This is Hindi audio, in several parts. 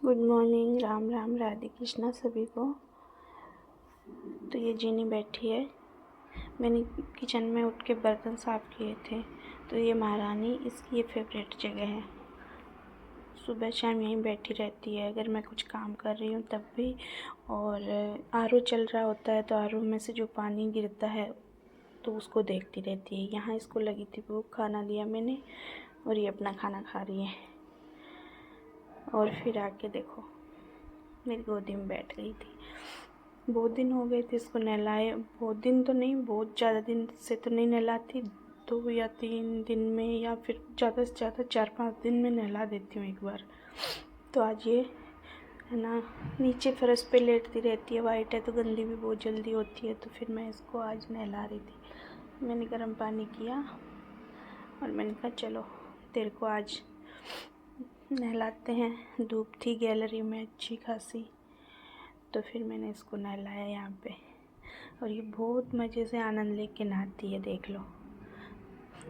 गुड मॉर्निंग, राम राम, राधे कृष्णा सभी को। तो ये जीनी बैठी है। मैंने किचन में उठ के बर्तन साफ़ किए थे। तो ये महारानी, इसकी ये फेवरेट जगह है। सुबह शाम यहीं बैठी रहती है, अगर मैं कुछ काम कर रही हूँ तब भी। और आरओ चल रहा होता है तो आरओ में से जो पानी गिरता है तो उसको देखती रहती है। यहाँ इसको लगी थी भूख, खाना दिया मैंने और ये अपना खाना खा रही है। और फिर आके देखो, मेरी गोदी में बैठ गई थी। बहुत दिन हो गए थे इसको नहलाए। बहुत दिन तो नहीं, बहुत ज़्यादा दिन से तो नहीं नहलाती। 2 या 3 दिन में, या फिर ज़्यादा से ज़्यादा 4-5 दिन में नहला देती हूँ एक बार। तो आज ये है ना, नीचे फर्श पे लेटती रहती है। वाइट है तो गंदी भी बहुत जल्दी होती है। तो फिर मैं इसको आज नहला रही थी। मैंने गर्म पानी किया और मैंने कहा चलो तेरे को आज नहलाते हैं। धूप थी गैलरी में अच्छी खासी, तो फिर मैंने इसको नहलाया यहाँ पे। और ये बहुत मज़े से आनंद लेके नहाती है, देख लो।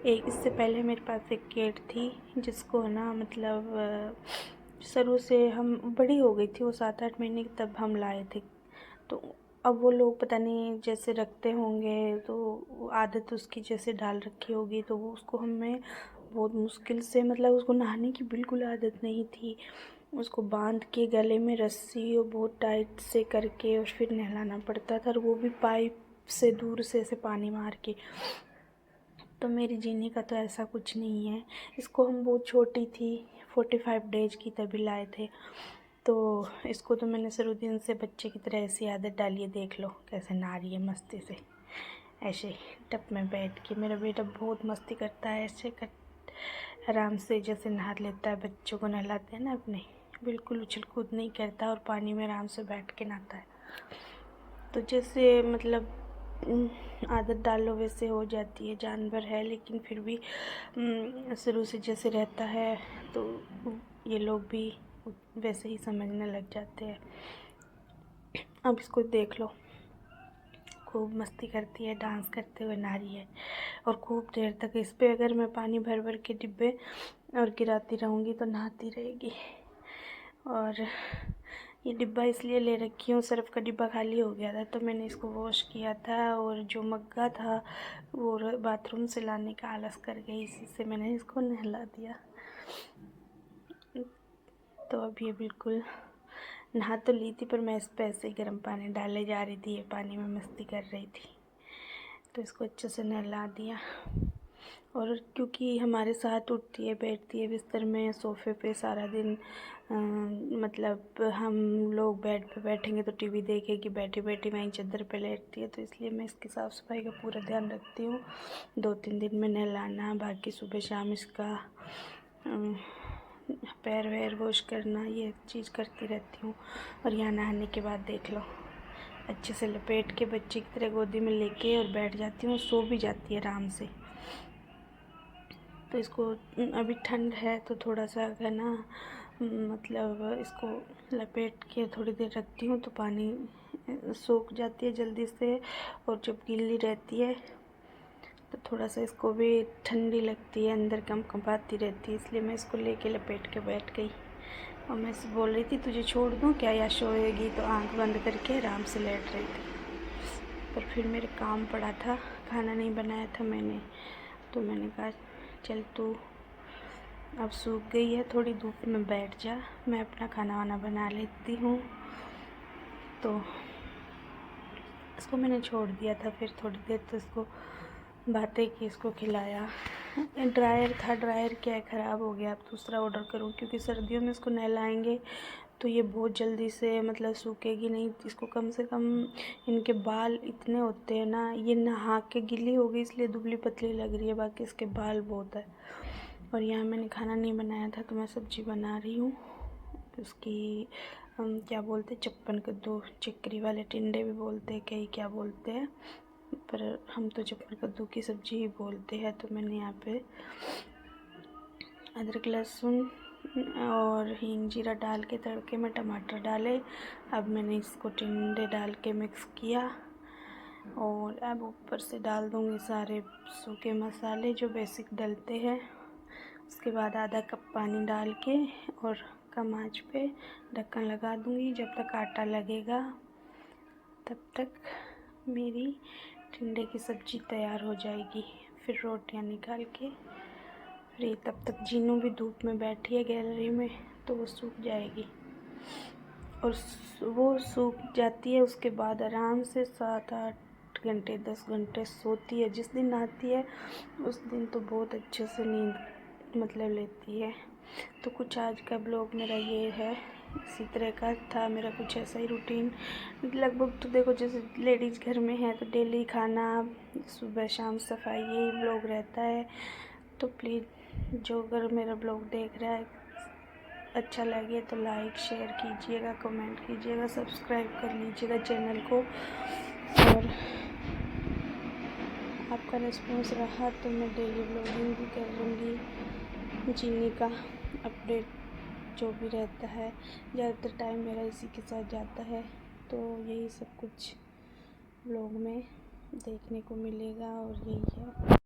इससे पहले मेरे पास एक कैट थी जिसको ना, मतलब शुरू से हम बड़ी हो गई थी वो 7-8 महीने की, तब हम लाए थे। तो अब वो लोग पता नहीं जैसे रखते होंगे, तो आदत उसकी जैसे डाल रखी होगी, तो वो उसको हमें बहुत मुश्किल से, मतलब उसको नहाने की बिल्कुल आदत नहीं थी। उसको बांध के गले में रस्सी और बहुत टाइट से करके और फिर नहलाना पड़ता था, और वो भी पाइप से दूर से ऐसे पानी मार के। तो मेरी जीनी का तो ऐसा कुछ नहीं है। इसको हम बहुत छोटी थी, 45 डेज की तभी लाए थे। तो इसको तो मैंने शुरू से बच्चे की तरह ऐसी आदत डाली है। देख लो कैसे नहा रही है मस्ती से, ऐसे टब में बैठ के। मेरा बेटा बहुत मस्ती करता है, ऐसे आराम से जैसे नहा लेता है, बच्चों को नहलाते हैं ना अपने, बिल्कुल उछल कूद नहीं करता और पानी में आराम से बैठ के नहाता है। तो जैसे मतलब आदत डालो वैसे हो जाती है। जानवर है लेकिन फिर भी शुरू से जैसे रहता है तो ये लोग भी वैसे ही समझने लग जाते हैं। अब इसको देख लो, खूब मस्ती करती है, डांस करते हुए नहा रही है। और खूब देर तक इस पे अगर मैं पानी भर भर के डिब्बे और गिराती रहूँगी तो नहाती रहेगी। और ये डिब्बा इसलिए ले रखी हूँ, सर्फ़ का डिब्बा खाली हो गया था तो मैंने इसको वॉश किया था, और जो मग्गा था वो बाथरूम से लाने का आलस कर गई, इसी से मैंने इसको नहला दिया। तो अब ये बिल्कुल नहा तो ली थी, पर मैं इस पर ऐसे ही गर्म पानी डाले जा रही थी, ये पानी में मस्ती कर रही थी। तो इसको अच्छे से नहला दिया। और क्योंकि हमारे साथ उठती है, बैठती है बिस्तर में, सोफ़े पे सारा दिन, मतलब हम लोग बेड पे बैठेंगे तो टीवी देखेगी, बैठी बैठी वहीं चादर पे लेटती है। तो इसलिए मैं इसकी साफ़ सफाई का पूरा ध्यान रखती हूँ। 2-3 दिन में नहलाना, बाकी सुबह शाम इसका पैर वैर वॉश करना, ये चीज़ करती रहती हूँ। और यहाँ नहाने के बाद देख लो, अच्छे से लपेट के बच्चे की तरह गोदी में लेके और बैठ जाती हूँ, सो भी जाती है आराम से। तो इसको अभी ठंड है तो थोड़ा सा है ना, मतलब इसको लपेट के थोड़ी देर रखती हूँ तो पानी सूख जाती है जल्दी से। और जब गीली रहती है तो थोड़ा सा इसको भी ठंडी लगती है, अंदर कंपाती रहती है, इसलिए मैं इसको लेके लपेट के बैठ गई। और मैं बोल रही थी तुझे छोड़ दूँ क्या, या सोएगी, तो आंख बंद करके आराम से लेट रही थी। पर फिर मेरे काम पड़ा था, खाना नहीं बनाया था मैंने, तो मैंने कहा चल तू अब सूख गई है, थोड़ी धूप में बैठ जा, मैं अपना खाना वाना बना लेती हूँ। तो इसको मैंने छोड़ दिया था, फिर थोड़ी देर तो इसको बातें की, इसको खिलाया। ड्रायर था, ड्रायर क्या है, ख़राब हो गया, अब दूसरा ऑर्डर करूँ, क्योंकि सर्दियों में इसको नहलाएंगे तो ये बहुत जल्दी से मतलब सूखेगी नहीं। इसको कम से कम, इनके बाल इतने होते हैं ना, ये नहा के गीली हो गई इसलिए दुबली पतली लग रही है, बाकी इसके बाल बहुत है। और यहाँ मैंने खाना नहीं बनाया था तो मैं सब्ज़ी बना रही हूँ। उसकी क्या बोलते हैं, चप्पन कद्दू, चिकरी वाले टिंडे भी बोलते हैं, कई क्या बोलते हैं, पर हम तो चप्पन कद्दू की सब्ज़ी ही बोलते हैं। तो मैंने यहाँ पे अदरक लहसुन और हींग जीरा डाल के तड़के में टमाटर डाले। अब मैंने इसको टिंडे डाल के मिक्स किया, और अब ऊपर से डाल दूँगी सारे सूखे मसाले जो बेसिक डलते हैं। उसके बाद आधा कप पानी डाल के और कम आंच पे ढक्कन लगा दूँगी। जब तक आटा लगेगा तब तक मेरी टिंडे की सब्ज़ी तैयार हो जाएगी। फिर रोटियां निकाल के फिर तब तक जीनू भी धूप में बैठी है गैलरी में, तो वो सूख जाएगी। और वो सूख जाती है, उसके बाद आराम से 7-8 घंटे 10 घंटे सोती है। जिस दिन आती है उस दिन तो बहुत अच्छे से नींद मतलब लेती है। तो कुछ आज का ब्लॉग मेरा ये है, इसी तरह का था मेरा कुछ ऐसा ही रूटीन। लगभग तो देखो जैसे लेडीज़ घर में है तो डेली खाना सुबह शाम सफाई यही ब्लॉग रहता है। तो प्लीज़ जो अगर मेरा ब्लॉग देख रहा है अच्छा लगे तो लाइक शेयर कीजिएगा, कमेंट कीजिएगा, सब्सक्राइब कर लीजिएगा चैनल को। और आपका रिस्पॉन्स रहा तो मैं डेली ब्लॉगिंग भी कर लूँगी। जीनी का अपडेट जो भी रहता है, ज़्यादातर टाइम मेरा इसी के साथ जाता है, तो यही सब कुछ ब्लॉग में देखने को मिलेगा और यही है।